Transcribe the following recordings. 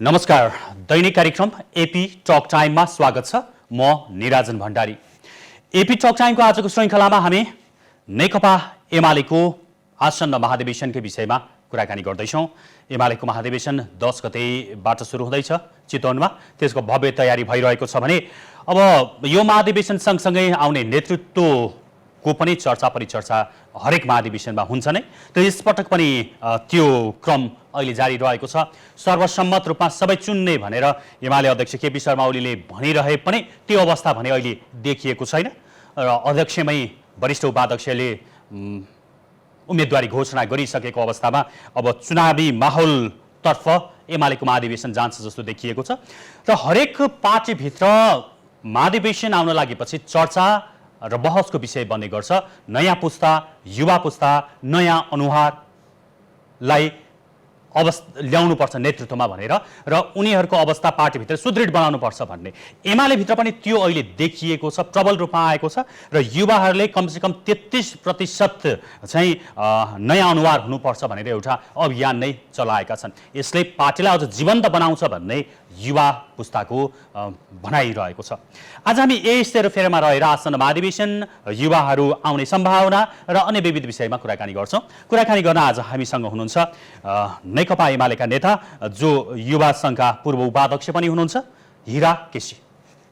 नमस्कार, दैनिक कार्यक्रम AP talk टाइममा स्वागत छ। म निराजन भण्डारी। एपी टक टाइमको आजको श्रृङ्खलामा हामी नेकपा एमालेको आसन्न महाधिवेशनकै विषयमा कुराकानी गर्दैछौँ। एमालेको महाधिवेशन 10 गतेबाट सुरु हुँदैछ चितवनमा। त्यसको भव्य तयारी भइरहेको छ भने अब यो महाधिवेशन सँगसँगै आउने नेतृत्वको पनि चर्चा परिचर्चा हरेक महाधिवेशनमा हुन्छ नै। त यसपटक पनि त्यो क्रम अहिले जारी रहेको छ। सर्वसम्मत रूपमा सबै चुन्ने भनेर एमाले अध्यक्ष केपी शर्मा ओलीले भनिरहे पनि त्यो अवस्था भने अहिले देखिएको छैन र अध्यक्षमै वरिष्ठ उपाध्यक्षले उम्मेदवारी घोषणा गरिसकेको अवस्थामा अब चुनावी माहौलतर्फ एमालेको महाधिवेशन जान्छ जस्तो देखिएको छ र हरेक पार्टीभित्र महाधिवेशन आउन लागेपछि चर्चा र बहसको विषय बन्ने गर्छ। नयाँ पुस्ता, युवा पुस्ता, नयाँ अनुहारलाई ल्याउनुपर्छ नेतृत्वमा भनेर र उनीहरूको अवस्था पार्टीभित्र सुदृढ बनाउनुपर्छ भन्ने एमालेभित्र पनि त्यो अहिले देखिएको छ, प्रबल रूपमा आएको छ र युवाहरूले कमसेकम 33% चाहिँ नयाँ अनुहार हुनुपर्छ भनेर एउटा अभियान नै चलाएका छन्। यसले पार्टीलाई अझ जीवन्त बनाउँछ भन्ने युवा पुस्ताको भनाइरहेको छ। आज हामी यही सेरोफेरोमा रहेर आसन्न महाधिवेशन, युवाहरू आउने सम्भावना र अन्य विविध विषयमा कुराकानी गर्छौँ। कुराकानी गर्न आज हामीसँग हुनुहुन्छ नेकपा एमालेका नेता जो युवा सङ्घका पूर्व उपाध्यक्ष पनि हुनुहुन्छ, हिरा केसी।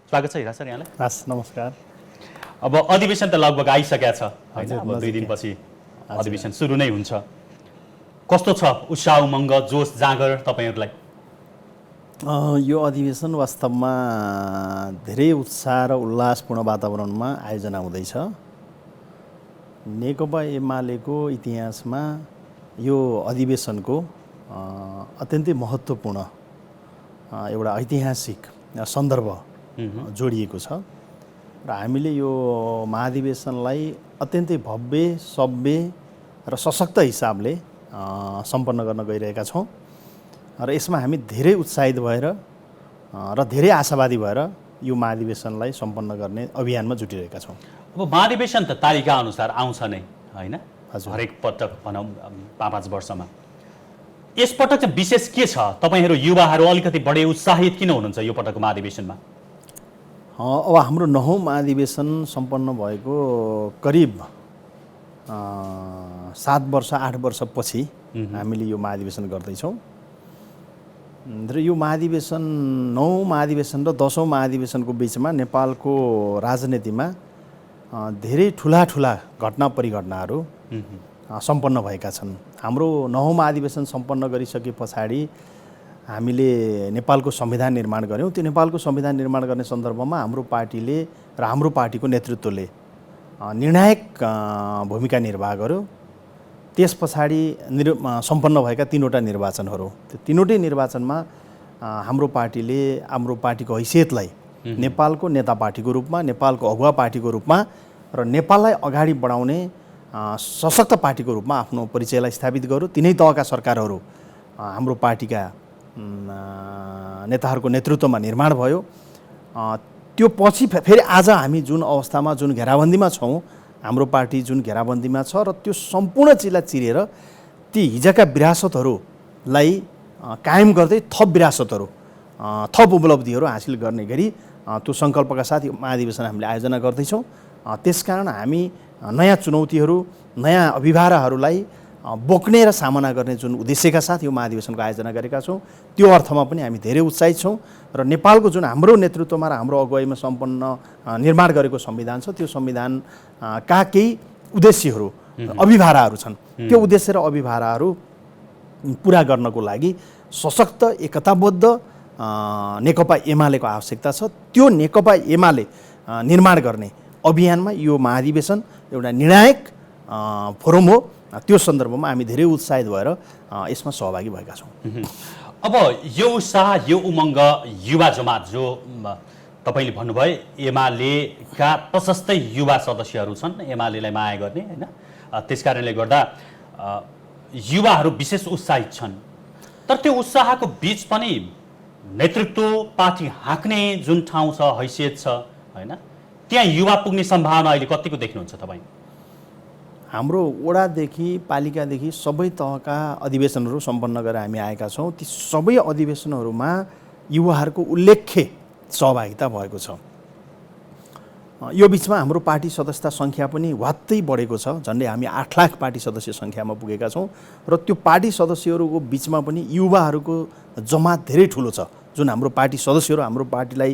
स्वागत छ हिरा सर यहाँलाई। हस्, नमस्कार। अब अधिवेशन त लगभग आइसकेको छ होइन, अब 2 दिनपछि अधिवेशन सुरु नै हुन्छ। कस्तो छ उत्साह, उमङ्ग, जोस, जाँगर तपाईँहरूलाई? यो अधिवेशन वास्तवमा धेरै उत्साह र उल्लासपूर्ण वातावरणमा आयोजना हुँदैछ। नेकपा एमालेको इतिहासमा यो अधिवेशनको अत्यन्तै महत्त्वपूर्ण एउटा ऐतिहासिक सन्दर्भ जोडिएको छ र हामीले यो महाधिवेशनलाई अत्यन्तै भव्य, सभ्य र सशक्त हिसाबले सम्पन्न गर्न गइरहेका छौँ र यसमा हामी धेरै उत्साहित भएर र धेरै आशावादी भएर यो महाधिवेशनलाई सम्पन्न गर्ने अभियानमा जुटिरहेका छौँ। अब महाधिवेशन त तालिका अनुसार आउँछ नै होइन, हजुर, हरेक पटक भनौँ 5-5 वर्षमा। यसपटक चाहिँ विशेष के छ? तपाईँहरू युवाहरू अलिकति बढी उत्साहित किन हुनुहुन्छ यो पटकको महाधिवेशनमा? अब हाम्रो 9औं महाधिवेशन सम्पन्न भएको करिब 7 वर्ष 8 वर्षपछि हामीले यो महाधिवेशन गर्दैछौँ र यो महाधिवेशन 9औं महाधिवेशन र 10औं महाधिवेशनको बिचमा नेपालको राजनीतिमा धेरै ठुला घटना परिघटनाहरू सम्पन्न भएका छन्। हाम्रो 9औं महाधिवेशन सम्पन्न गरिसके पछाडि हामीले नेपालको संविधान निर्माण गऱ्यौँ। त्यो नेपालको संविधान निर्माण गर्ने सन्दर्भमा हाम्रो पार्टीले र हाम्रो पार्टीको नेतृत्वले निर्णायक भूमिका निर्वाह गर्यो। त्यस पछाडि सम्पन्न भएका 3वटा निर्वाचनहरू, त्यो 3वटै निर्वाचनमा हाम्रो पार्टीले हाम्रो पार्टीको हैसियतलाई नेपालको नेता पार्टीको रूपमा, नेपालको अगुवा पार्टीको रूपमा र नेपाललाई अगाडि बढाउने सशक्त पार्टीको रूपमा आफ्नो परिचयलाई स्थापित गर्यो। तिनै तहका सरकारहरू हाम्रो पार्टीका नेताहरूको नेतृत्वमा निर्माण भयो। त्यो पछि फेरि आज हामी जुन अवस्थामा, जुन घेराबन्दीमा छौँ, हाम्रो पार्टी जुन घेराबन्दीमा छ र त्यो सम्पूर्ण चिजलाई चिरेर ती हिजोका विरासतहरूलाई कायम गर्दै थप विरासतहरू, थप उपलब्धिहरू हासिल गर्ने गरी त्यो सङ्कल्पका साथ यो महाधिवेशन हामीले आयोजना गर्दैछौँ। त्यसकारण हामी नयाँ चुनौतीहरू, नयाँ अभिभाराहरूलाई बोक्ने र सामना गर्ने जुन उद्देश्यका साथ यो महाधिवेशनको आयोजना गरेका छौँ, त्यो अर्थमा पनि हामी धेरै उत्साहित छौँ र नेपालको जुन हाम्रो नेतृत्वमा र हाम्रो अगुवाईमा सम्पन्न निर्माण गरेको संविधान छ, त्यो संविधानका केही उद्देश्यहरू, अभिभाराहरू छन्। त्यो उद्देश्य र अभिभाराहरू पुरा गर्नको लागि सशक्त, एकताबद्ध नेकपा एमालेको आवश्यकता छ। त्यो नेकपा एमाले निर्माण गर्ने अभियानमा यो महाधिवेशन एउटा निर्णायक फोरम हो। त्यो सन्दर्भमा हामी धेरै उत्साहित भएर यसमा सहभागी भएका छौँ। अब यो उत्साह, यो उमङ्ग, युवा जमात जो तपाईँले भन्नुभयो, एमालेका प्रशस्तै युवा सदस्यहरू छन् एमालेलाई माया गर्ने होइन, त्यस कारणले गर्दा युवाहरू विशेष उत्साहित छन्। तर त्यो उत्साहको बिच पनि नेतृत्व, पार्टी हाँक्ने जुन ठाउँ छ, हैसियत छ होइन, त्यहाँ युवा पुग्ने सम्भावना अहिले कतिको देख्नुहुन्छ तपाईँ? हाम्रो वडादेखि पालिकादेखि सबै तहका अधिवेशनहरू सम्पन्न गरेर हामी आएका छौँ। ती सबै अधिवेशनहरूमा युवाहरूको उल्लेख्य सहभागिता भएको छ। यो बिचमा हाम्रो पार्टी सदस्यता सङ्ख्या पनि वात्तै बढेको छ। झन्डै हामी 8 लाख पार्टी सदस्य सङ्ख्यामा पुगेका छौँ र त्यो पार्टी सदस्यहरूको बिचमा पनि युवाहरूको जमात धेरै ठुलो छ। जुन हाम्रो पार्टी सदस्यहरू हाम्रो पार्टीलाई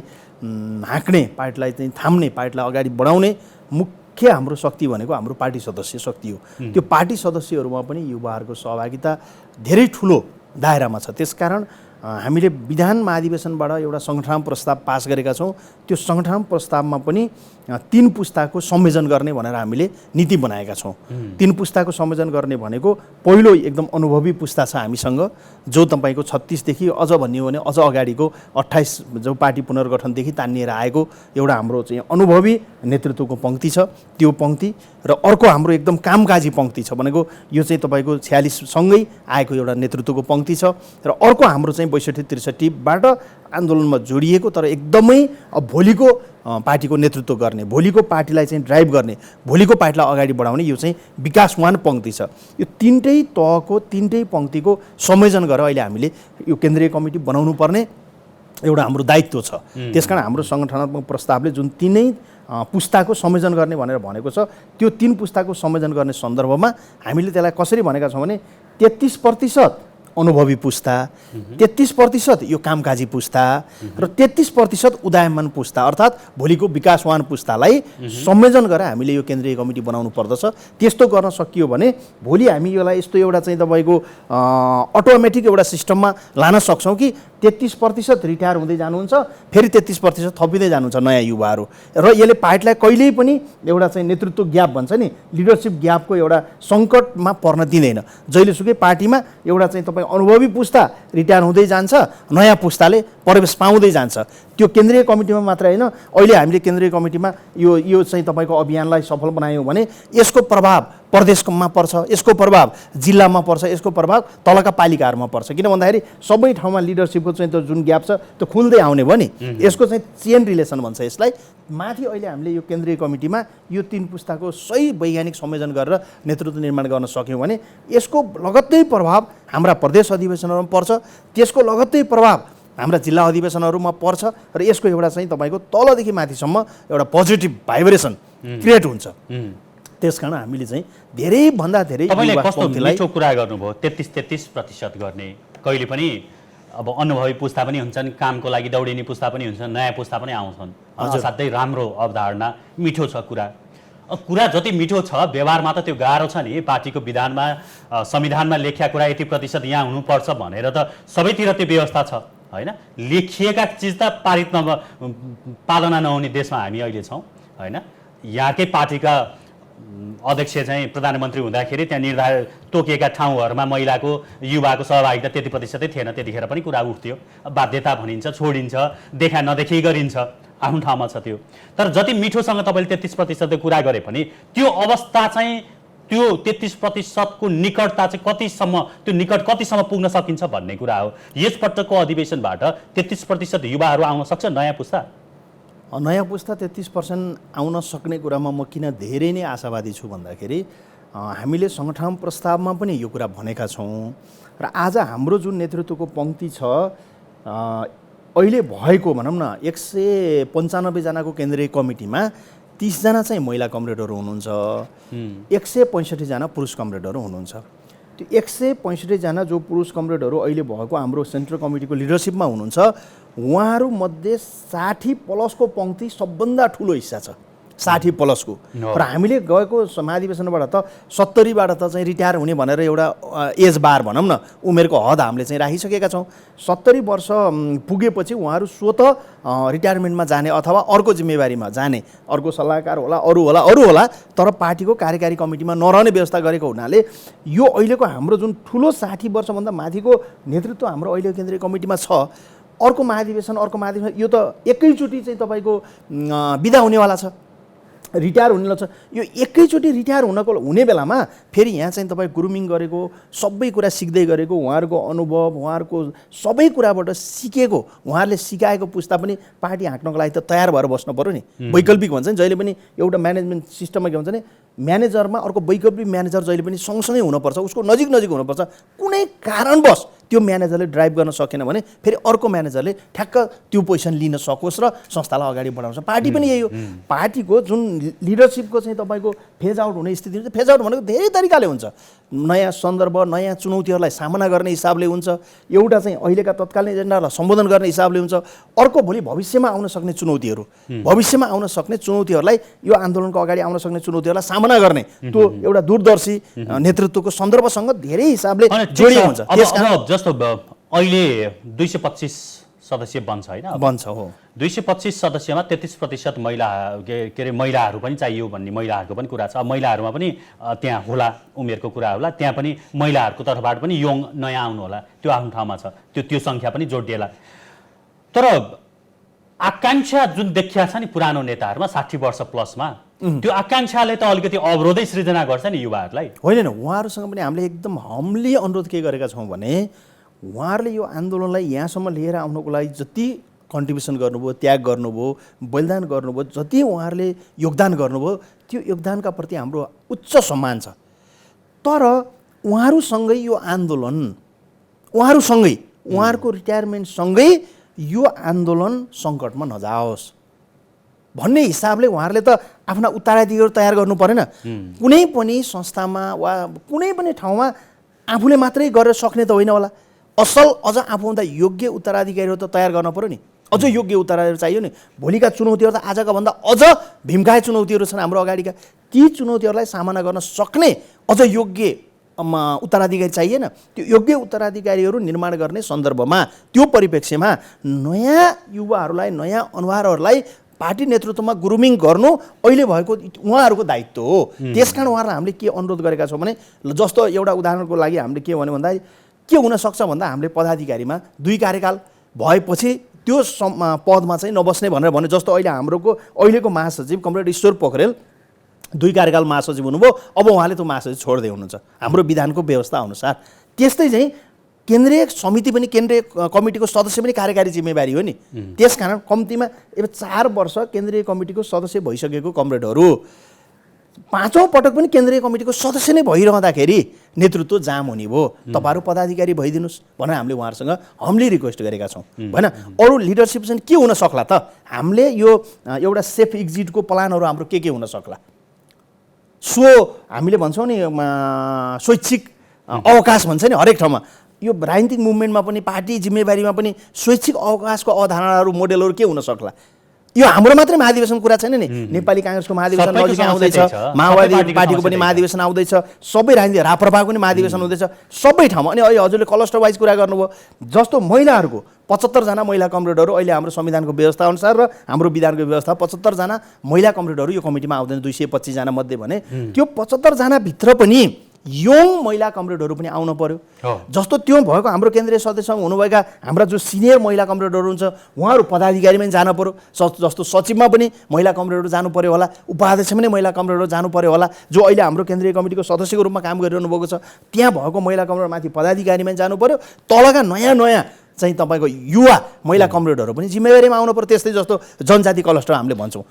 हाँक्ने, पार्टीलाई चाहिँ थाम्ने, पार्टीलाई अगाडि बढाउने मुख्य हाम्रो शक्ति भनेको हाम्रो पार्टी सदस्य शक्ति हो। त्यो पार्टी सदस्यहरूमा पनि युवाहरूको सहभागिता धेरै ठुलो दायरामा छ। त्यसकारण हामीले विधान महाधिवेशनबाट एउटा सङ्गठन प्रस्ताव पास गरेका छौँ। त्यो सङ्गठन प्रस्तावमा पनि 3 पुस्ताको संयोजन गर्ने भनेर हामीले नीति बनाएका छौँ। 3 पुस्ताको संयोजन गर्ने भनेको पहिलो एकदम अनुभवी पुस्ता छ हामीसँग, जो तपाईँको 36 देखि अझ भन्ने हो भने अझ अगाडिको 28 जो पार्टी पुनर्गठनदेखि तानिएर आएको एउटा हाम्रो चाहिँ अनुभवी नेतृत्वको पङ्क्ति छ, त्यो पङ्क्ति। र अर्को हाम्रो एकदम कामकाजी पङ्क्ति छ भनेको यो चाहिँ तपाईँको 46 सँगै आएको एउटा नेतृत्वको पङ्क्ति छ। र अर्को हाम्रो चाहिँ 62-63बाट आन्दोलनमा जोडिएको तर एकदमै भोलिको पार्टीको नेतृत्व गर्ने, भोलिको पार्टीलाई चाहिँ ड्राइभ गर्ने, भोलिको पार्टीलाई अगाडि बढाउने यो चाहिँ विकासवान पङ्क्ति छ। यो 3टै तहको 3टै पङ्क्तिको संयोजन गरेर अहिले हामीले यो केन्द्रीय कमिटी बनाउनु पर्ने एउटा हाम्रो दायित्व छ। त्यसकारण हाम्रो सङ्गठनात्मक प्रस्तावले जुन 3नै पुस्ताको संयोजन गर्ने भनेर भनेको छ, त्यो 3 पुस्ताको संयोजन गर्ने सन्दर्भमा हामीले त्यसलाई कसरी भनेका छौँ भने 33% अनुभवी पुस्ता, 33% यो कामकाजी पुस्ता र 33% उदयमान पुस्ता अर्थात् भोलिको विकासवान पुस्तालाई संयोजन गरेर हामीले यो केन्द्रीय कमिटी बनाउनु पर्दछ। त्यस्तो गर्न सकियो भने भोलि हामी यसलाई यस्तो एउटा चाहिँ तपाईँको अटोमेटिक एउटा सिस्टममा लान सक्छौँ कि 33% रिटायर हुँदै जानुहुन्छ, फेरि 33% थपिँदै जानुहुन्छ नयाँ युवाहरू। र यसले पार्टीलाई कहिल्यै पनि एउटा चाहिँ नेतृत्व ग्याप भन्छ नि, लिडरसिप ग्यापको एउटा सङ्कटमा पर्न दिँदैन। जहिलेसुकै पार्टीमा एउटा चाहिँ तपाईँ अनुभवी पुस्ता रिटायर हुँदै जान्छ, नयाँ पुस्ताले प्रवेश पाउँदै जान्छ। त्यो केन्द्रीय कमिटीमा मात्र होइन, अहिले हामीले केन्द्रीय कमिटीमा यो चाहिँ तपाईँको अभियानलाई सफल बनायौँ भने यसको प्रभाव प्रदेशमा पर्छ, यसको प्रभाव जिल्लामा पर्छ, यसको प्रभाव तलका पालिकाहरूमा पर्छ। किन भन्दाखेरि सबै ठाउँमा लिडरसिपको चाहिँ त्यो जुन ग्याप छ त्यो खुल्दै आउने भयो नि, यसको चाहिँ चेन रिलेसन भन्छ यसलाई। माथि अहिले हामीले यो केन्द्रीय कमिटीमा यो 3 पुस्ताको सही वैज्ञानिक संयोजन गरेर नेतृत्व निर्माण गर्न सक्यौँ भने यसको लगत्तै प्रभाव हाम्रा प्रदेश अधिवेशनहरूमा पर्छ, त्यसको लगत्तै प्रभाव हाम्रा जिल्ला अधिवेशनहरूमा पर्छ र यसको एउटा चाहिँ तपाईँको तलदेखि माथिसम्म एउटा पोजिटिभ भाइब्रेसन क्रिएट हुन्छ। त्यसकारण हामीले चाहिँ धेरैभन्दा धेरै तपाईँले कस्तो मिठो कुरा गर्नुभयो, 33% गर्ने। कहिले पनि अब अनुभवी पुस्ता पनि हुन्छन्, कामको लागि दौडिने पुस्ता पनि हुन्छन्, नयाँ पुस्ता पनि आउँछन्। असाध्यै राम्रो अवधारणा, मिठो छ कुरा। कुरा जति मिठो छ व्यवहारमा त त्यो गाह्रो छ नि। पार्टीको विधानमा संविधानमा लेखिया कुरा 80% यहाँ हुनुपर्छ भनेर त सबैतिर त्यो व्यवस्था छ होइन। लेखिएका चिज त पालना नहुने देशमा हामी अहिले छौँ होइन। यहाँकै पार्टीका अध्यक्ष चाहिँ प्रधानमन्त्री हुँदाखेरि त्यहाँ निर्धारित तोकिएका ठाउँहरूमा महिलाको युवाको सहभागिता 30% थिएन, त्यतिखेर पनि कुरा उठ्थ्यो। बाध्यता भनिन्छ, छोडिन्छ, देखा नदेखी गरिन्छ, आफ्नो ठाउँमा छ त्यो। तर जति मिठोसँग तपाईँले 33% कुरा गरे पनि त्यो अवस्था चाहिँ त्यो 33% को निकटता चाहिँ कतिसम्म, त्यो निकट कतिसम्म पुग्न सकिन्छ भन्ने कुरा हो। यसपटकको अधिवेशनबाट 33% युवाहरू आउन सक्छ, नयाँ पुस्ता? नयाँ पुस्ता 33% आउन सक्ने कुरामा म किन धेरै नै आशावादी छु भन्दाखेरि हामीले सङ्गठन प्रस्तावमा पनि यो कुरा भनेका छौँ र आज हाम्रो जुन नेतृत्वको पङ्क्ति छ अहिले भएको भनौँ न 195 जनाको केन्द्रीय कमिटीमा 30 जना चाहिँ महिला कमरेडहरू हुनुहुन्छ, 165 जना पुरुष कमरेडहरू हुनुहुन्छ। त्यो 165 जना जो पुरुष कमरेडहरू अहिले भएको हाम्रो सेन्ट्रल कमिटीको लिडरसिपमा हुनुहुन्छ, उहाँहरूमध्ये 60+ को पङ्क्ति सबभन्दा ठुलो हिस्सा छ, 60+ को। र हामीले गएको महाधिवेशनबाट त 70बाट त चाहिँ रिटायर हुने भनेर एउटा एज बार भनौँ न, उमेरको हद हामीले चाहिँ राखिसकेका छौँ। 70 वर्ष पुगेपछि उहाँहरू स्वतः रिटायरमेन्टमा जाने अथवा अर्को जिम्मेवारीमा जाने, अर्को सल्लाहकार होला, अरू होला, तर पार्टीको कार्यकारी कमिटीमा नरहने व्यवस्था गरेको हुनाले यो अहिलेको हाम्रो जुन ठुलो 60 वर्षभन्दा माथिको नेतृत्व हाम्रो अहिले केन्द्रीय कमिटीमा छ, अर्को महाधिवेशन यो त एकैचोटि चाहिँ तपाईँको बिदा हुनेवाला छ, रिटायर हुने छ। यो एकैचोटि रिटायर हुने बेलामा फेरि यहाँ चाहिँ तपाईँ ग्रुमिङ गरेको, सबै कुरा सिक्दै गरेको, उहाँहरूको अनुभव, उहाँहरूको सबै कुराबाट सिकेको, उहाँहरूले सिकाएको पुस्ता पनि पार्टी हाँक्नको लागि त तयार भएर बस्नु पऱ्यो नि। वैकल्पिक भन्छ नि, जहिले पनि एउटा म्यानेजमेन्ट सिस्टममा के भन्छ नि, म्यानेजरमा अर्को वैकल्पिक म्यानेजर जहिले पनि सँगसँगै हुनुपर्छ, उसको नजिक हुनुपर्छ। कुनै कारणवश त्यो म्यानेजरले ड्राइभ गर्न सकेन भने फेरि अर्को म्यानेजरले ठ्याक्क त्यो पोजिसन लिन सकोस् र संस्थालाई अगाडि बढाउँछ। पार्टी पनि यही हो। पार्टीको जुन लिडरसिपको चाहिँ तपाईँको फेज आउट हुने स्थिति हुन्छ, फेज आउट भनेको धेरै तरिकाले हुन्छ। नयाँ सन्दर्भ, नयाँ चुनौतीहरूलाई सामना गर्ने हिसाबले हुन्छ। एउटा चाहिँ अहिलेका तत्कालीन एजेन्डालाई सम्बोधन गर्ने हिसाबले हुन्छ। अर्को भोलि भविष्यमा आउन सक्ने चुनौतीहरू, भविष्यमा आउन सक्ने चुनौतीहरूलाई, यो आन्दोलनको अगाडि आउन सक्ने चुनौतीहरूलाई सामना गर्ने त्यो एउटा दूरदर्शी नेतृत्वको सन्दर्भसँग धेरै हिसाबले जोडिएको हुन्छ। अब जस्तो अहिले 225 सदस्य बन्छ होइन, बन्छ हो। 225 सदस्यमा 33% महिला के अरे महिलाहरू पनि चाहियो भन्ने महिलाहरूको पनि कुरा छ। अब महिलाहरूमा पनि त्यहाँ होला, उमेरको कुरा होला, त्यहाँ पनि महिलाहरूको तर्फबाट पनि यङ नयाँ आउनु होला, त्यो आफ्नो ठाउँमा छ, त्यो सङ्ख्या पनि जोडिएला। तर आकाङ्क्षा जुन देखिया छ नि पुरानो नेताहरूमा 60 वर्ष प्लसमा, त्यो आकाङ्क्षाले त अलिकति अवरोधै सृजना गर्छ नि युवाहरूलाई। होइन, उहाँहरूसँग पनि हामीले एकदम हम्बली अनुरोध के गरेका छौँ भने उहाँहरूले यो आन्दोलनलाई यहाँसम्म लिएर आउनको लागि जति कन्ट्रिब्युसन गर्नुभयो, त्याग गर्नुभयो, बलिदान गर्नुभयो, जति उहाँहरूले योगदान गर्नुभयो, त्यो योगदानका प्रति हाम्रो उच्च सम्मान छ। तर उहाँहरूसँगै यो आन्दोलन, उहाँहरूको रिटायरमेन्टसँगै यो आन्दोलन सङ्कटमा नजाओस् भन्ने हिसाबले उहाँहरूले त आफ्ना उत्तराधिकारी तयार गर्नु परेन। कुनै पनि संस्थामा वा कुनै पनि ठाउँमा आफूले मात्रै गरेर सक्ने त होइन होला। अझ आफूभन्दा योग्य उत्तराधिकारीहरू त तयार गर्न पर्यो नि। अझ योग्य उत्तराधिकारी चाहियो नि। भोलिका चुनौतीहरू त आजका भन्दा अझ भीमकाय चुनौतीहरू छन् हाम्रो अगाडिका। ती चुनौतीहरूलाई सामना गर्न सक्ने अझ योग्य उत्तराधिकारी चाहिएन। त्यो योग्य उत्तराधिकारीहरू निर्माण गर्ने सन्दर्भमा, त्यो परिप्रेक्ष्यमा नयाँ युवाहरूलाई, नयाँ अनुहारहरूलाई पार्टी नेतृत्वमा ग्रुमिङ गर्नु अहिले भएको उहाँहरूको दायित्व हो। त्यसकारण उहाँहरूलाई हामीले के अनुरोध गरेका छौँ भने, जस्तो एउटा उदाहरणको लागि हामीले के भन्यो भन्दा के हुनसक्छ भन्दा हामीले पदाधिकारीमा 2 कार्यकाल भएपछि त्यो पदमा चाहिँ नबस्ने भनेर भन्यो। जस्तो अहिलेको महासचिव कमरेड ईश्वर पोखरेल 2 कार्यकाल महासचिव हुनुभयो, अब उहाँले त्यो महासचिव छोड्दै हुनुहुन्छ हाम्रो विधानको व्यवस्था अनुसार। त्यस्तै चाहिँ केन्द्रीय समिति पनि, केन्द्रीय कमिटीको सदस्य पनि कार्यकारी जिम्मेवारी हो नि। त्यसकारण कम्तीमा अब 4 वर्ष केन्द्रीय कमिटीको सदस्य भइसकेको कमरेडहरू 5औँ पटक पनि केन्द्रीय कमिटीको सदस्य नै भइरहँदाखेरि नेतृत्व जाम हुने भयो। तपाईँहरू पदाधिकारी भइदिनुहोस् भनेर हामीले उहाँहरूसँग हम्ली रिक्वेस्ट गरेका छौँ होइन। अरू लिडरसिप चाहिँ के हुन सक्ला त? हामीले यो एउटा सेफ एक्जिटको प्लानहरू हाम्रो के हुन सक्ला? हामीले भन्छौँ नि स्वैच्छिक अवकाश भन्छ नि हरेक ठाउँमा। यो राजनीतिक मुभमेन्टमा पनि, पार्टी जिम्मेवारीमा पनि स्वैच्छिक अवकाशको अवधारणाहरू, मोडेलहरू के हुन सक्ला? यो हाम्रो मात्रै महाधिवेशन कुरा छैन नि। नेपाली काङ्ग्रेसको महाधिवेशन नजिकै आउँदैछ, माओवादी पार्टीको पनि महाधिवेशन आउँदैछ, सबै राजनीतिक राप्रपाको पनि महाधिवेशन हुँदैछ सबै ठाउँमा। अनि अहिले हजुरले क्लस्टर वाइज कुरा गर्नुभयो। जस्तो महिलाहरूको 75 जना महिला कमरेडहरू अहिले हाम्रो संविधानको व्यवस्था अनुसार र हाम्रो विधानको व्यवस्था 75 जना महिला कमरेडहरू यो कमिटीमा आउँदैन 225 जना मध्ये भने त्यो 75 जना भित्र पनि यङ महिला कमरेडहरू पनि आउनु पर्यो। जस्तो त्यो भएको हाम्रो केन्द्रीय सदस्यसँग हुनुभएका हाम्रा जो सिनियर महिला कमरेडहरू हुन्छ उहाँहरू पदाधिकारीमा जानु पर्यो। जस्तो सचिवमा पनि महिला कमरेडहरू जानु पर्यो होला, उपाध्यक्षमा पनि महिला कमरेडहरू जानु पर्यो होला, जो अहिले हाम्रो केन्द्रीय कमिटीको सदस्यको रूपमा काम गरिरहनु भएको छ। त्यहाँ भएको महिला कमरेडमाथि पदाधिकारीमा जानु पर्यो। तलका नयाँ चाहिँ तपाईँको युवा महिला कमरेडहरू पनि जिम्मेवारीमा आउनु पर्यो। त्यस्तै जस्तो जनजाति क्लस्टर हामीले भन्छौँ,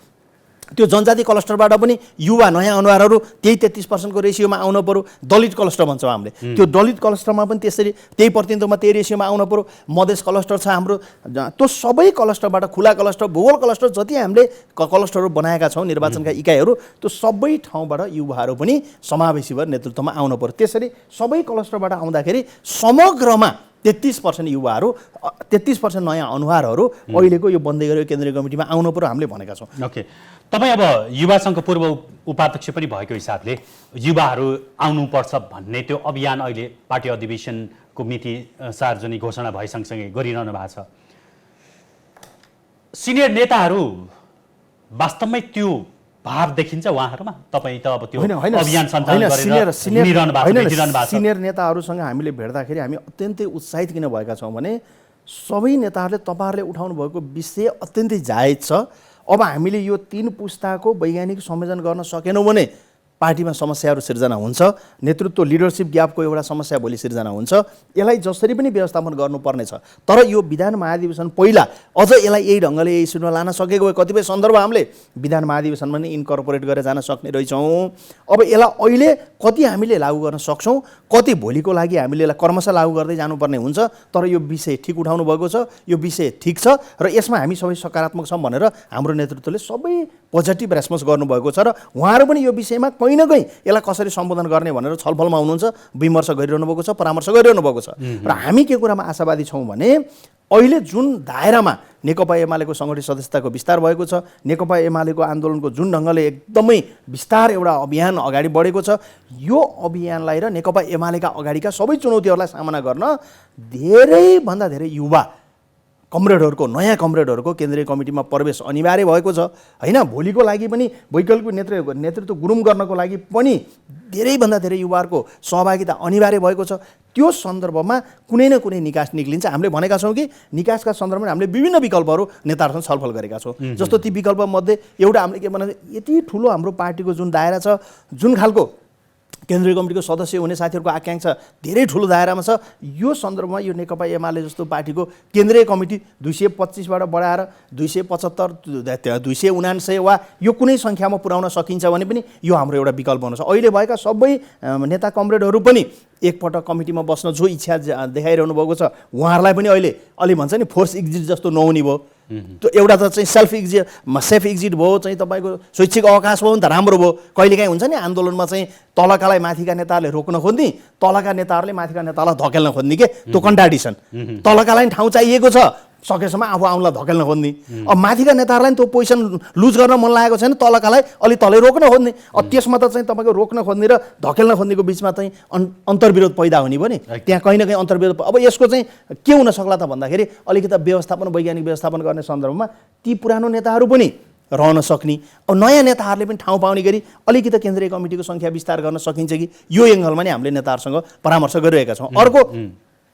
त्यो जनजाति क्लस्टरबाट पनि युवा नयाँ अनुहारहरू त्यही 33% रेसियोमा आउनु पर्यो। दलित क्लस्टर भन्छौँ हामीले, त्यो दलित क्लस्टरमा पनि त्यसरी त्यही प्रतिनिधित्वमा त्यही रेसियोमा आउनु पर्यो। मधेस क्लस्टर छ हाम्रो, त्यो सबै क्लस्टरबाट, खुला क्लस्टर, भूगोल क्लस्टर जति हामीले क्लस्टरहरू बनाएका छौँ निर्वाचनका इकाइहरू, त्यो सबै ठाउँबाट युवाहरू पनि समावेशी भएर नेतृत्वमा आउनु पर्यो। त्यसरी सबै क्लस्टरबाट आउँदाखेरि समग्रमा 33% युवाहरू, 33% नयाँ अनुहारहरू अहिलेको यो बन्दै गरेको केन्द्रीय कमिटीमा आउनु पर्यो हामीले भनेका छौँ। ओके, तपाईँ अब युवा सङ्घको पूर्व उपाध्यक्ष पनि भएको हिसाबले युवाहरू आउनुपर्छ भन्ने त्यो अभियान अहिले पार्टी अधिवेशनको मिति सार्वजनिक घोषणा भए सँगसँगै गरिरहनु भएको छ। सिनियर नेताहरू वास्तवमै त्यो भाव देखिन्छ उहाँहरूमा? तपाईँ त अब त्यो अभियान सञ्चालन गरेर हिँडिरहनु भएको छ। सिनियर नेताहरूसँग हामीले भेट्दाखेरि हामी अत्यन्तै उत्साहित किन भएका छौँ भने सबै नेताहरूले तपाईँहरूले उठाउनु भएको विषय अत्यन्तै जायज छ। अब हामीले यो 3 पुस्ताको वैज्ञानिक संयोजन गर्न सकेनौँ भने पार्टीमा समस्याहरू सिर्जना हुन्छ, नेतृत्व लिडरसिप ग्यापको एउटा समस्या भोलि सिर्जना हुन्छ। यसलाई जसरी पनि व्यवस्थापन गर्नुपर्नेछ। तर यो विधान महाधिवेशन पहिला अझ यसलाई यही ढङ्गले यही इस्युमा लान सकेको भए कतिपय सन्दर्भ हामीले विधान महाधिवेशनमा नि इन्कर्पोरेट गरेर जान सक्ने रहेछौँ। अब यसलाई अहिले कति हामीले लागू गर्न सक्छौँ, कति भोलिको लागि हामीले यसलाई क्रमशः लागू गर्दै जानुपर्ने हुन्छ। तर यो विषय ठिक उठाउनु भएको छ, यो विषय ठिक छ र यसमा हामी सबै सकारात्मक छौँ भनेर हाम्रो नेतृत्वले सबै पोजिटिभ रेस्पोन्स गर्नुभएको छ र उहाँहरू पनि यो विषयमा कहीँ न कहीँ यसलाई कसरी सम्बोधन गर्ने भनेर छलफलमा हुनुहुन्छ, विमर्श गरिरहनु भएको छ, परामर्श गरिरहनु भएको छ। र हामी के कुरामा आशावादी छौँ भने अहिले जुन दायरामा नेकपा एमालेको सङ्गठित सदस्यताको विस्तार भएको छ, नेकपा एमालेको आन्दोलनको जुन ढङ्गले एकदमै विस्तार एउटा अभियान अगाडि बढेको छ, यो अभियानलाई र नेकपा एमालेका अगाडिका सबै चुनौतीहरूलाई सामना गर्न धेरैभन्दा धेरै युवा कमरेडहरूको, नयाँ कमरेडहरूको केन्द्रीय कमिटीमा प्रवेश अनिवार्य भएको छ होइन। भोलिको लागि पनि वैकल्पिक नेतृत्व गुरुङ गर्नको लागि पनि धेरैभन्दा धेरै युवाहरूको सहभागिता अनिवार्य भएको छ। त्यो सन्दर्भमा कुनै न कुनै निकास निक्लिन्छ। हामीले भनेका छौँ कि निकासका सन्दर्भमा हामीले विभिन्न विकल्पहरू नेताहरूसँग छलफल गरेका छौँ। जस्तो ती विकल्पमध्ये एउटा हामीले के भन्छ, यति ठुलो हाम्रो पार्टीको जुन दायरा छ, जुन खालको केन्द्रीय कमिटीको सदस्य हुने साथीहरूको आकाङ्क्षा धेरै ठुलो दायरामा छ, यो सन्दर्भमा यो नेकपा एमाले जस्तो पार्टीको केन्द्रीय कमिटी 225बाट बढाएर 275, 279 वा यो कुनै सङ्ख्यामा पुर्याउन सकिन्छ भने पनि यो हाम्रो एउटा विकल्प हुन सक्छ। अहिले भएका सबै नेता कमरेडहरू पनि एकपटक कमिटीमा बस्न जो इच्छा देखाइरहनु भएको छ, उहाँहरूलाई पनि अहिले अलि भन्छ नि फोर्स एक्जिट जस्तो नहुने भयो। त्यो एउटा त चाहिँ सेफ एक्जिट भयो, चाहिँ तपाईँको शैक्षिक अवकाश भयो नि त राम्रो भयो। कहिलेकाहीँ हुन्छ नि आन्दोलनमा चाहिँ तलकालाई माथिका नेताहरूले रोक्न खोज्ने, तलका नेताहरूले माथिका नेतालाई धकेल्न खोज्ने के त्यो कन्ट्राडिक्सन। तलकालाई ठाउँ चाहिएको छ, सकेसम्म आफू आउनलाई धकेल्न खोज्ने। अब माथिका नेताहरूलाई त्यो पोजिसन लुज गर्न मन लागेको छैन, तलकालाई अलि तलै रोक्न खोज्ने। अब त्यसमा त चाहिँ तपाईँको रोक्न खोज्ने र धकेल्न खोज्नेको बिचमा चाहिँ अन्तर्विरोध पैदा हुने भयो नि, त्यहाँ कहीँ न कहीँ अन्तर्विरोध। अब यसको चाहिँ के हुन सक्ला त भन्दाखेरि अलिकति व्यवस्थापन, वैज्ञानिक व्यवस्थापन गर्ने सन्दर्भमा ती पुरानो नेताहरू पनि रहन सक्ने, अब नयाँ नेताहरूले पनि ठाउँ पाउने गरी अलिकति केन्द्रीय कमिटीको सङ्ख्या विस्तार गर्न सकिन्छ कि, यो एङ्गलमा नै हामीले नेताहरूसँग परामर्श गरिरहेका छौँ। अर्को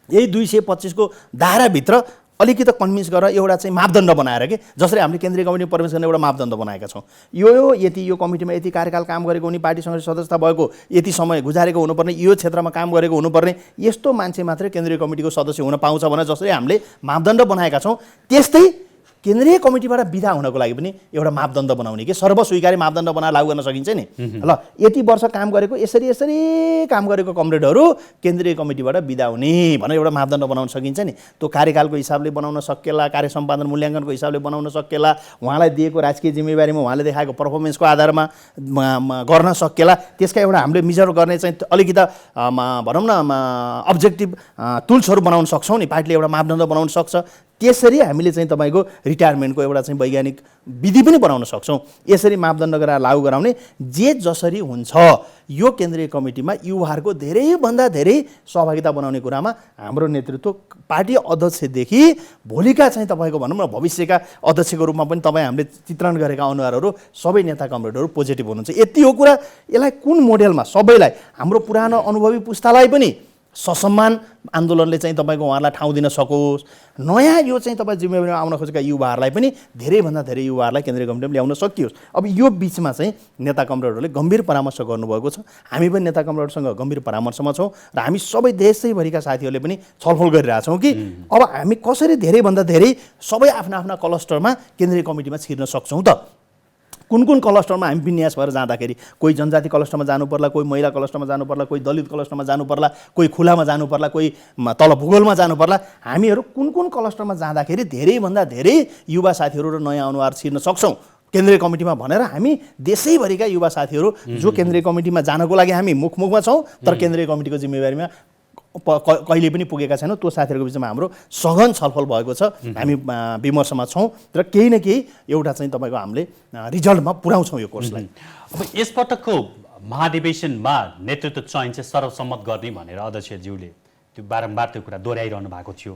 यही 225 को दायराभित्र अलिकति कन्भिन्स गरेर एउटा चाहिँ मापदण्ड बनाएर के, जसरी हामीले केन्द्रीय कमिटीमा प्रवेश गर्ने एउटा मापदण्ड बनाएका छौँ। यो कमिटीमा यति कार्यकाल काम गरेको हुने, पार्टीसँग सदस्यता भएको, यति समय गुजारेको हुनुपर्ने, यो क्षेत्रमा काम गरेको हुनुपर्ने, यस्तो मान्छे मात्रै केन्द्रीय कमिटीको सदस्य हुन पाउँछ भनेर जसरी हामीले मापदण्ड बनाएका छौँ, त्यस्तै केन्द्रीय कमिटीबाट विदा हुनको लागि पनि एउटा मापदण्ड बनाउने के, सर्वस्वीकार्य मापदण्ड बनाएर लागू गर्न सकिन्छ नि। ल यति वर्ष काम गरेको, यसरी काम गरेको कमरेडहरू केन्द्रीय कमिटीबाट विदा हुने भनेर एउटा मापदण्ड बनाउन सकिन्छ नि। त्यो कार्यकालको हिसाबले बनाउन सकेला, कार्य सम्पादन मूल्याङ्कनको हिसाबले बनाउन सकेला, उहाँलाई दिएको राजकीय जिम्मेवारीमा उहाँले देखाएको पर्फर्मेन्सको आधारमा गर्न सकेला। त्यसका एउटा हामीले मेजर गर्ने चाहिँ अलिकति भनौँ न अब्जेक्टिभ टुल्सहरू बनाउन सक्छौँ नि, पार्टीले एउटा मापदण्ड बनाउन सक्छ। त्यसरी हामीले चाहिँ तपाईँको रिटायरमेन्टको एउटा चाहिँ वैज्ञानिक विधि पनि बनाउन सक्छौँ। यसरी मापदण्ड गरेर लागू गराउने जे जसरी हुन्छ, यो केन्द्रीय कमिटीमा युवाहरूको धेरैभन्दा धेरै सहभागिता बनाउने कुरामा हाम्रो नेतृत्व पार्टी अध्यक्षदेखि भोलिका चाहिँ तपाईँको भनौँ न भविष्यका अध्यक्षको रूपमा पनि तपाईँ हामीले चित्रण गरेका अनुहारहरू सबै नेता कमरेडहरू पोजिटिभ हुनुहुन्छ। यति हो कुरा। यसलाई कुन मोडेलमा सबैलाई, हाम्रो पुरानो अनुभवी पुस्तालाई पनि ससम्मान आन्दोलनले चाहिँ तपाईँको उहाँहरूलाई ठाउँ दिन सकोस्, नयाँ यो चाहिँ तपाईँ जिम्मेवारीमा आउन खोजेका युवाहरूलाई पनि धेरैभन्दा धेरै युवाहरूलाई केन्द्रीय कमिटीमा ल्याउन सकियोस्। अब यो बिचमा चाहिँ नेता कमरेडहरूले गम्भीर परामर्श गर्नुभएको छ। हामी पनि नेता कमरेडसँग गम्भीर परामर्शमा छौँ र हामी सबै देशैभरिका साथीहरूले पनि छलफल गरिरहेछौँ कि अब हामी कसरी धेरैभन्दा धेरै सबै आफ्ना आफ्ना क्लस्टरमा केन्द्रीय कमिटीमा छिर्न सक्छौँ त। कुन कुन क्लस्टरमा हामी विन्यास भएर जाँदाखेरि, कोही जनजाति क्लस्टरमा जानु पर्ला, कोही महिला क्लस्टरमा जानु पर्ला, कोही दलित क्लस्टरमा जानु पर्ला, कोही खुलामा जानु पर्ला, कोही तल भूगोलमा जानु पर्ला। हामीहरू कुन कुन क्लस्टरमा जाँदाखेरि धेरैभन्दा धेरै युवा साथीहरू र नयाँ अनुहार छिर्न सक्छौँ केन्द्रीय कमिटीमा भनेर हामी देशैभरिका युवा साथीहरू जो केन्द्रीय कमिटीमा जानको लागि हामी मुखमा छौँ, तर केन्द्रीय कमिटीको जिम्मेवारीमा कहिले पनि पुगेका छैनौँ, त्यो साथीहरूको बिचमा हाम्रो सघन छलफल भएको छ। हामी विमर्शमा छौँ र केही न केही एउटा चाहिँ तपाईँको हामीले रिजल्टमा पुर्याउँछौँ यो कोर्सलाई। अब यसपटकको महाधिवेशनमा नेतृत्व चयन चाहिँ सर्वसम्मत गर्ने भनेर अध्यक्षज्यूले त्यो बारम्बार त्यो कुरा दोहोऱ्याइरहनु भएको थियो।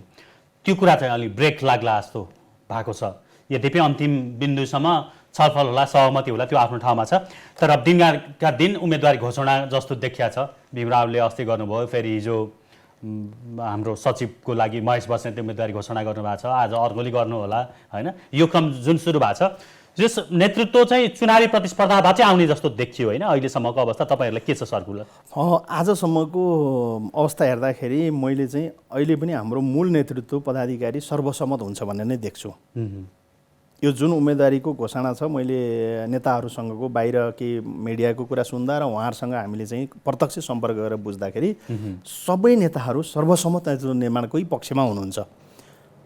त्यो कुरा चाहिँ अलिक ब्रेक लाग्ला जस्तो भएको छ। यद्यपि अन्तिम बिन्दुसम्म छलफल होला, सहमति होला, त्यो आफ्नो ठाउँमा छ। तर अब दिनका दिन उम्मेदवारी घोषणा जस्तो देखिया छ। भीमरावले अस्ति गर्नुभयो, फेरि हिजो हाम्रो सचिवको लागि महेश बस्नेतले उम्मेदवारी घोषणा गर्नुभएको छ, आज अर्कोले गर्नु होला होइन। यो क्रम जुन सुरु भएको छ, जस नेतृत्व चाहिँ चुनावी प्रतिस्पर्धाबाट चाहिँ आउने जस्तो देखियो होइन अहिलेसम्मको अवस्था तपाईँहरूलाई के छ सर्कुलर? आजसम्मको अवस्था हेर्दाखेरि मैले चाहिँ अहिले पनि हाम्रो मूल नेतृत्व पदाधिकारी सर्वसम्मत हुन्छ भन्ने नै देख्छु। यो जुन उम्मेदवारीको घोषणा छ, मैले नेताहरूसँगको बाहिर के मिडियाको कुरा सुन्दा र उहाँहरूसँग हामीले चाहिँ प्रत्यक्ष सम्पर्क गरेर बुझ्दाखेरि सबै नेताहरू सर्वसम्मत नेतृत्व निर्माणकै पक्षमा हुनुहुन्छ।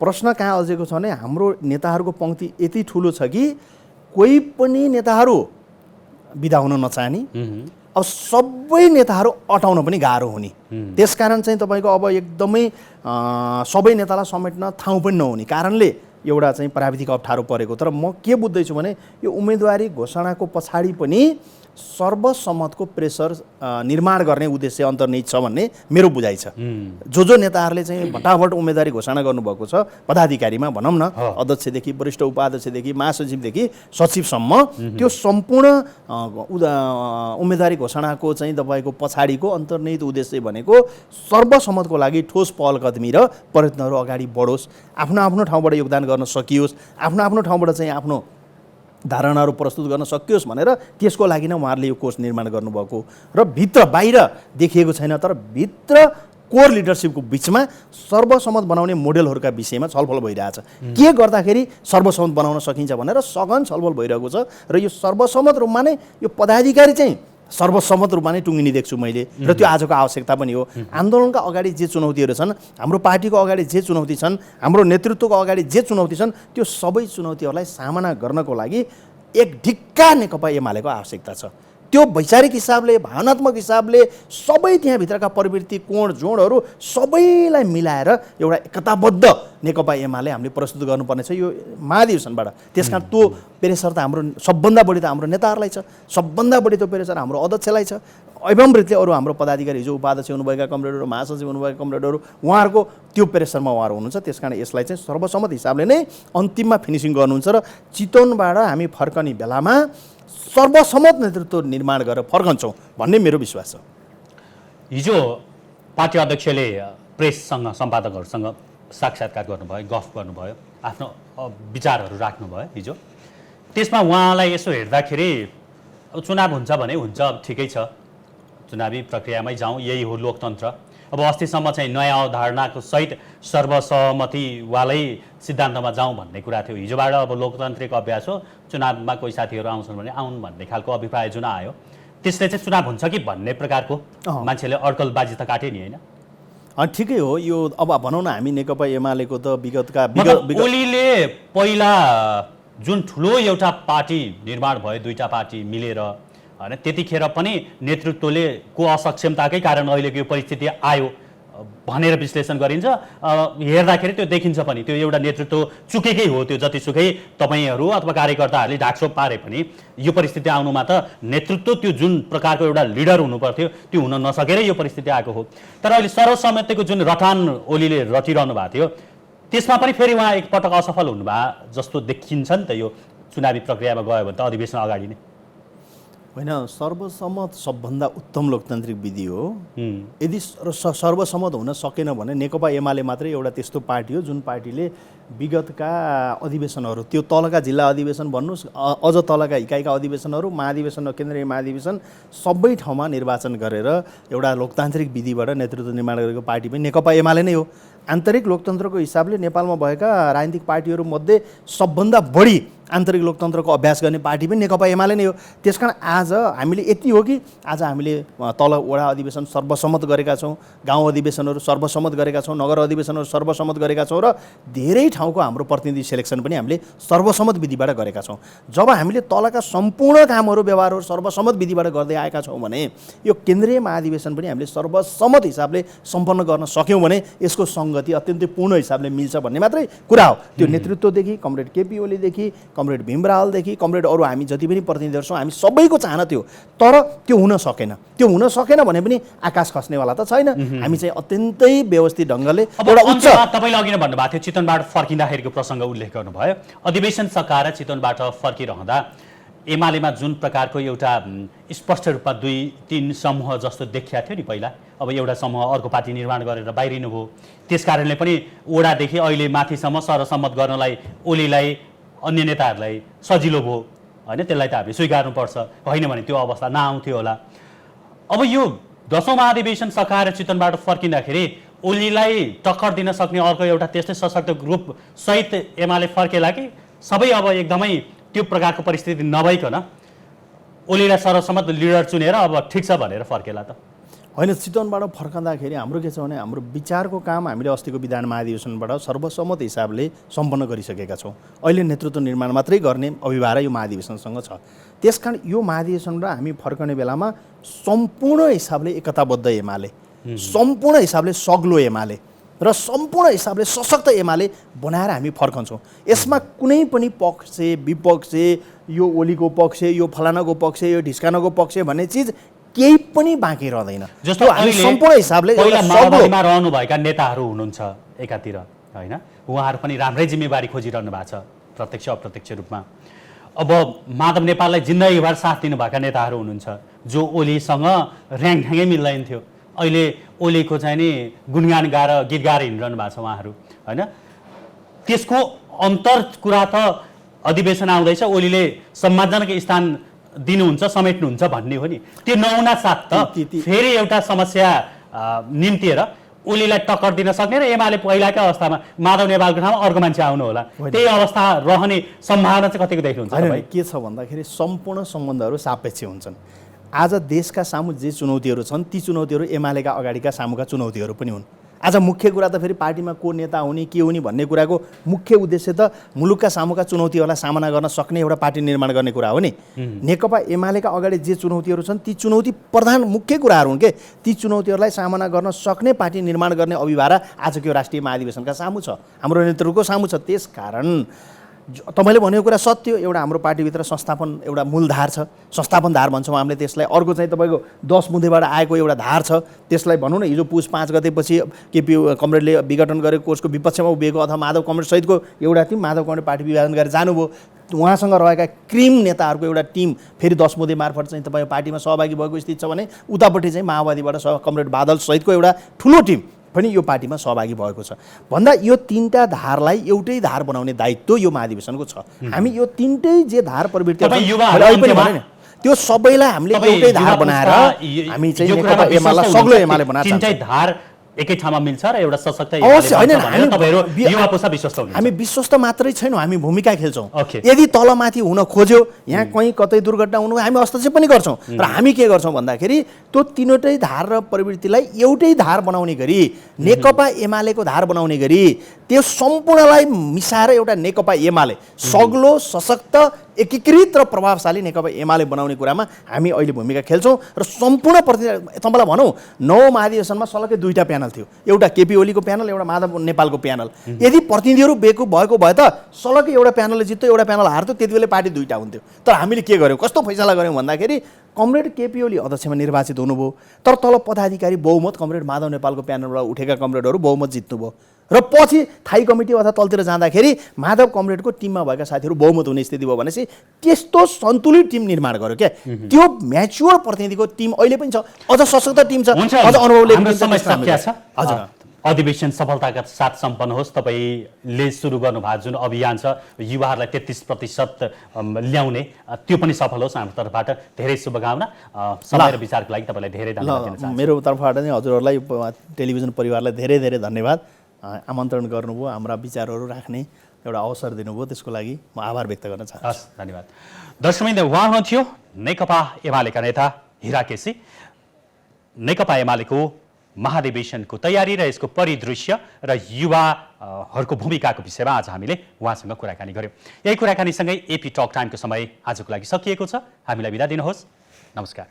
प्रश्न कहाँ अल्झेको छ भने हाम्रो नेताहरूको पङ्क्ति यति ठुलो छ कि कोही पनि नेताहरू बिदा हुन नचाहने, अब सबै नेताहरू अटाउन पनि गाह्रो हुने। त्यसकारण चाहिँ तपाईँको अब एकदमै सबै नेतालाई समेट्न ठाउँ पनि नहुने कारणले एउटा चाहिँ प्राविधिक अप्ठ्यारो परेको। तर म के बुझ्दैछु भने यो उम्मेदवारी घोषणाको पछाडि पनि सर्वसम्मतको प्रेसर निर्माण गर्ने उद्देश्य अन्तर्निहित छ भन्ने मेरो बुझाइ छ। जो नेताहरूले चाहिँ भटाभट उम्मेदवारी घोषणा गर्नुभएको छ पदाधिकारीमा भनौँ न, अध्यक्षदेखि वरिष्ठ उपाध्यक्षदेखि महासचिवदेखि सचिवसम्म, त्यो सम्पूर्ण उम्मेदवारी घोषणाको चाहिँ तपाईँको पछाडिको अन्तर्निहित उद्देश्य भनेको सर्वसम्मतको लागि ठोस पहल कदमी र प्रयत्नहरू अगाडि बढोस्, आफ्नो आफ्नो ठाउँबाट योगदान गर्न सकियोस्, आफ्नो आफ्नो ठाउँबाट चाहिँ आफ्नो धारणाहरू प्रस्तुत गर्न सकियोस् भनेर त्यसको लागि नै उहाँहरूले यो कोर्स निर्माण गर्नुभएको र भित्र बाहिर देखिएको छैन। तर भित्र कोर लिडरसिपको बिचमा सर्वसम्मत बनाउने मोडेलहरूका विषयमा छलफल भइरहेछ। के गर्दाखेरि सर्वसम्मत बनाउन सकिन्छ भनेर सघन छलफल भइरहेको छ र यो सर्वसम्मत रूपमा नै यो पदाधिकारी चाहिँ सर्वसम्मत रूपमा नै टुङ्गिने देख्छु मैले र त्यो आजको आवश्यकता पनि हो। आन्दोलनका अगाडि जे चुनौतीहरू छन्, हाम्रो पार्टीको अगाडि जे चुनौती छन्, हाम्रो नेतृत्वको अगाडि जे चुनौती छन्, त्यो सबै चुनौतीहरूलाई सामना गर्नको लागि एक ढिक्का नेकपा एमालेको आवश्यकता छ। त्यो वैचारिक हिसाबले, भावनात्मक हिसाबले सबै त्यहाँभित्रका प्रवृत्ति, कोण, जोडहरू सबैलाई मिलाएर एउटा एकताबद्ध नेकपा एमाले हामीले प्रस्तुत गर्नुपर्ने छ यो महाधिवेशनबाट। त्यसकारण त्यो प्रेसर त हाम्रो सबभन्दा बढी त हाम्रो नेताहरूलाई छ, सबभन्दा बढी त्यो प्रेसर हाम्रो अध्यक्षलाई छ, एवं रीतिले अरू हाम्रो पदाधिकारी हिजो उपाध्यक्ष हुनुभएका कमरेडहरू, महासचिव हुनुभएका कमरेडहरू, उहाँहरूको त्यो प्रेसरमा उहाँहरू हुनुहुन्छ। त्यसकारण यसलाई चाहिँ सर्वसम्मत हिसाबले नै अन्तिममा फिनिसिङ गर्नुहुन्छ र चितवनबाट हामी फर्कने बेलामा सर्वसम्मत नेतृत्व निर्माण गरेर फर्कन्छौँ भन्ने मेरो विश्वास छ। हिजो पार्टी अध्यक्षले प्रेससँग, सम्पादकहरूसँग साक्षात्कार गर्नुभयो, गफ गर्नुभयो, आफ्नो विचारहरू राख्नुभयो हिजो। त्यसमा उहाँलाई यसो हेर्दाखेरि चुनाव हुन्छ भने हुन्छ, ठिकै छ, चुनावी प्रक्रियामै जाउँ, यही हो लोकतन्त्र। अब अस्तिसम्म चाहिँ नयाँ अवधारणाको सहित सर्वसहमतिवालै सिद्धान्तमा जाउँ भन्ने कुरा थियो। हिजोबाट अब लोकतान्त्रिक अभ्यास हो, चुनावमा कोही साथीहरू आउँछन् भने आउन् भन्ने खालको अभिप्राय जुन आयो, त्यसले चाहिँ चुनाव हुन्छ कि भन्ने प्रकारको मान्छेले अड्कलबाजी त काट्यो नि होइन? ठिकै हो। यो अब भनौँ न, हामी नेकपा एमालेको त विगतका ओलीले पहिला जुन ठुलो एउटा पार्टी निर्माण भयो, दुईटा पार्टी मिलेर होइन, त्यतिखेर पनि नेतृत्वले को असक्षमताकै कारण अहिलेको यो परिस्थिति आयो भनेर विश्लेषण गरिन्छ। हेर्दाखेरि त्यो देखिन्छ पनि, त्यो एउटा नेतृत्व चुकेकै हो। त्यो जतिसुकै तपाईँहरू अथवा कार्यकर्ताहरूले ढाकछोप पारे पनि यो परिस्थिति आउनुमा त नेतृत्व, त्यो जुन प्रकारको एउटा लिडर हुनुपर्थ्यो त्यो हुन नसकेर यो परिस्थिति आएको हो। तर अहिले सर्वसम्मतिको जुन रटान ओलीले रटिरहनु भएको थियो, त्यसमा पनि फेरि उहाँ एकपटक असफल हुनुभयो जस्तो देखिन्छ नि त। यो चुनावी प्रक्रियामा गयो भने त अधिवेशन अगाडि नै होइन, सर्वसम्मत सबभन्दा उत्तम लोकतान्त्रिक विधि हो। यदि सर्वसम्मत हुन सकेन भने नेकपा एमाले मात्रै एउटा त्यस्तो पार्टी हो जुन पार्टीले विगतका अधिवेशनहरू, त्यो तलका जिल्ला अधिवेशन भन्नुहोस्, अझ तलका इकाइका अधिवेशनहरू, महाधिवेशन, केन्द्रीय महाधिवेशन, सबै ठाउँमा निर्वाचन गरेर एउटा लोकतान्त्रिक विधिबाट नेतृत्व निर्माण गरेको पार्टी पनि नेकपा एमाले नै हो। आन्तरिक लोकतन्त्रको हिसाबले नेपालमा भएका राजनीतिक पार्टीहरूमध्ये सबभन्दा बढी आन्तरिक लोकतन्त्रको अभ्यास गर्ने पार्टी पनि नेकपा एमाले नै हो। त्यसकारण आज हामीले यति हो कि आज हामीले तल वडा अधिवेशन सर्वसम्मत गरेका छौँ, गाउँ अधिवेशनहरू सर्वसम्मत गरेका छौँ, नगर अधिवेशनहरू सर्वसम्मत गरेका छौँ र धेरै ठाउँको हाम्रो प्रतिनिधि सेलेक्सन पनि हामीले सर्वसम्मत विधिबाट गरेका छौँ। जब हामीले तलका सम्पूर्ण कामहरू, व्यवहारहरू सर्वसम्मत विधिबाट गर्दै आएका छौँ भने यो केन्द्रीय महाधिवेशन पनि हामीले सर्वसम्मत हिसाबले सम्पन्न गर्न सक्यौँ भने यसको सङ्गति अत्यन्तै पूर्ण हिसाबले मिल्छ भन्ने मात्रै कुरा हो। त्यो नेतृत्वदेखि, कमरेड केपी ओलीदेखि, कमरेड भीमरावलदेखि, कमरेड अरू हामी जति पनि प्रतिनिधिहरू छौँ, हामी सबैको चाहना थियो। तर त्यो हुन सकेन। त्यो हुन सकेन भने पनि आकाश खस्नेवाला त छैन। हामी चाहिँ अत्यन्तै व्यवस्थित ढङ्गले एउटा उच्च, तपाईँले अघि नै भन्नुभएको थियो चितवनबाट फर्किँदाखेरिको प्रसङ्ग उल्लेख गर्नुभयो। अधिवेशन सकाएर चितवनबाट फर्किरहँदा एमालेमा जुन प्रकारको एउटा स्पष्ट रूपमा 2-3 समूह जस्तो देखिया थियो नि पहिला, अब एउटा समूह अर्को पार्टी निर्माण गरेर बाहिरिनु भयो। त्यस कारणले पनि ओडादेखि अहिले माथिसम्म सर्वसम्मत गर्नलाई ओलीलाई अन्य नेताहरूलाई सजिलो भयो होइन, त्यसलाई त हामीले स्वीकार्नुपर्छ, होइन भने त्यो अवस्था नआउँथ्यो होला। अब यो 10औं महाधिवेशन सकाएर चितवनबाट फर्किँदाखेरि ओलीलाई टक्कर दिन सक्ने अर्को एउटा त्यस्तै सशक्त ग्रुप सहित एमाले फर्केला कि सबै अब एकदमै त्यो प्रकारको परिस्थिति नभइकन ओलीलाई सर्वसम्मत लिडर चुनेर अब ठिक छ भनेर फर्केला त? होइन, चितवनबाट फर्कँदाखेरि हाम्रो के छ भने हाम्रो विचारको काम हामीले अस्तिको विधान महाधिवेशनबाट सर्वसम्मत हिसाबले सम्पन्न गरिसकेका छौँ। अहिले नेतृत्व निर्माण मात्रै गर्ने अभिभार यो महाधिवेशनसँग छ। त्यसकारण यो महाधिवेशनबाट हामी फर्कने बेलामा सम्पूर्ण हिसाबले एकताबद्ध एमाले, सम्पूर्ण हिसाबले सग्लो एमाले र सम्पूर्ण हिसाबले सशक्त एमाले बनाएर हामी फर्कन्छौँ। यसमा कुनै पनि पक्ष विपक्ष, यो ओलीको पक्ष, यो फलानाको पक्ष, यो ढिस्कानाको पक्ष भन्ने चिज केही पनि बाँकी रहँदैन। जस्तो हामी सम्पूर्ण हिसाबले पहिला माओवादीमा रहनुभएका नेताहरू हुनुहुन्छ एकातिर होइन, उहाँहरू पनि राम्रै जिम्मेवारी खोजिरहनु भएको छ प्रत्यक्ष अप्रत्यक्ष रूपमा। अब माधव नेपाललाई जिन्दगीभर साथ दिनुभएका नेताहरू हुनुहुन्छ जो ओलीसँग ऱ्याङठ्याङै मिल्दैन थियो, अहिले ओलीको चाहिँ नि गुणगान गाएर गीत गाएर हिँडिरहनु भएको छ उहाँहरू होइन। त्यसको अन्तर कुरा त अधिवेशन आउँदैछ, ओलीले सम्मानजनक स्थान दिनुहुन्छ, समेट्नुहुन्छ भन्ने हो नि। त्यो नहुना साथ त फेरि एउटा समस्या निम्तिएर ओलीलाई टक्कर दिन सक्ने र एमाले पहिलाकै अवस्थामा माधव नेपालको ठाउँमा अर्को मान्छे आउनु होला, त्यही अवस्था रहने सम्भावना चाहिँ कतिको देख्नुहुन्छ? के छ भन्दाखेरि सम्पूर्ण सम्बन्धहरू सापेक्ष हुन्छन्। आज देशका सामु जे चुनौतीहरू छन् ती चुनौतीहरू एमालेका अगाडिका सामुका चुनौतीहरू पनि हुन्। आज मुख्य कुरा त फेरि पार्टीमा को नेता हुने के हुने भन्ने कुराको मुख्य उद्देश्य त मुलुकका सामुका चुनौतीहरूलाई सामना गर्न सक्ने एउटा पार्टी निर्माण गर्ने कुरा हो नि। नेकपा एमालेका अगाडि जे चुनौतीहरू छन् ती चुनौती प्रधान मुख्य कुराहरू हुन् के, ती चुनौतीहरूलाई सामना गर्न सक्ने पार्टी निर्माण गर्ने अभिभारा आजको राष्ट्रिय महाधिवेशनका सामु छ, हाम्रो नेतृत्वको सामु छ। त्यसकारण तपाईँले भनेको कुरा सत्य हो, एउटा हाम्रो पार्टीभित्र संस्थापन एउटा मूल धार छ, संस्थापन धार भन्छौँ हामीले त्यसलाई। अर्को चाहिँ तपाईँको 10 बुँदेबाट आएको एउटा धार छ, त्यसलाई भनौँ न। हिजो पुस 5 गतेपछि केपी कमरेडले विघटन गरेको कोर्सको विपक्षमा उभिएको अथवा माधव कमरेड सहितको एउटा टिम, माधव कमरेड पार्टी विभाजन गरेर जानुभयो, उहाँसँग रहेका क्रिम नेताहरूको एउटा टिम फेरि 10 बुँदे मार्फत चाहिँ तपाईँ पार्टीमा सहभागी भएको स्थिति छ भने उतापट्टि चाहिँ माओवादीबाट कमरेड बादल सहितको एउटा ठुलो टिम पनि यो पार्टीमा सहभागी भएको छ भन्दा यो तीनटा धारलाई एउटै धार बनाउने दायित्व यो महाधिवेशनको छ। हामी यो तीनटै जे धार प्रवृत्ति त्यो सबैलाई हामीले एउटै धार बनाएर हामी चाहिँ नेकपा एमालेलाई सग्लो एमाले बनाएर तीनटै धार एकै ठाउँमा मिल्छ र एउटा सशक्त अवश्य होइन। हामी विश्वस्त मात्रै छैनौँ, हामी भूमिका खेल्छौँ। यदि तलमाथि हुन खोज्यो, यहाँ कहीँ कतै दुर्घटना हुनु, हामी हस्तक्षेप पनि गर्छौँ। र हामी के गर्छौँ भन्दाखेरि त्यो तीनवटै धार र प्रवृत्तिलाई एउटै धार बनाउने गरी, नेकपा एमालेको धार बनाउने गरी त्यो सम्पूर्णलाई मिसाएर एउटा नेकपा एमाले सग्लो सशक्त एकीकृत र प्रभावशाली नेकपा एमाले बनाउने कुरामा हामी अहिले भूमिका खेल्छौँ। र सम्पूर्ण तपाईँलाई भनौँ 9 महाधिवेशनमा सलकै 2टा प्यानल थियो, एउटा केपी ओलीको प्यानल, एउटा माधव नेपालको प्यानल। यदि प्रतिनिधिहरू भएको भए त सलकै एउटा प्यानलले जित्यो, एउटा प्यानल हार्थ्यो, त्यति बेला पार्टी 2टा हुन्थ्यो। तर हामीले के गर्यौँ, कस्तो फैसला गऱ्यौँ भन्दाखेरि कमरेड केपी ओली अध्यक्षमा निर्वाचित हुनुभयो, तर तल पदाधिकारी बहुमत कमरेड माधव नेपालको प्यानलबाट उठेका कमरेडहरू बहुमत जित्नुभयो। र पछि थाई कमिटी अथवा तलतिर जाँदाखेरि माधव कमरेडको टिममा भएका साथीहरू बहुमत हुने स्थिति भयो भनेपछि त्यस्तो सन्तुलित टिम निर्माण गर्यो क्या। त्यो म्याच्योर प्रतिनिधिको टिम अहिले पनि छ, अझ सशक्त टिम छ, अझ अनुभवले हजुर। अधिवेशन सफलताका साथ सम्पन्न होस्। तपाईँले सुरु गर्नुभएको जुन अभियान छ युवाहरूलाई 33% ल्याउने, त्यो पनि सफल होस्। हाम्रो तर्फबाट धेरै शुभकामना। समय र विचारको लागि तपाईँलाई धेरै धन्यवाद दिन चाहन्छु। मेरो तर्फबाट नै हजुरहरूलाई टेलिभिजन परिवारलाई धेरै धेरै धन्यवाद। आमन्त्रण गर्नुभयो, हाम्रा विचारहरू राख्ने एउटा अवसर दिनुभयो, त्यसको लागि म आभार व्यक्त गर्न चाहन्छु। धन्यवाद। दर्शकवृन्द, उहाँ हुनुहुन्थ्यो नेकपा एमालेका नेता हिरा केसी। नेकपा एमालेको महाधिवेशनको तयारी र यसको परिदृश्य र युवाहरूको भूमिकाको विषयमा आज हामीले उहाँसँग कुराकानी गर्यौँ। यही कुराकानीसँगै एपी टक टाइमको समय आजको लागि सकिएको छ। हामीलाई बिदा दिनुहोस्। नमस्कार।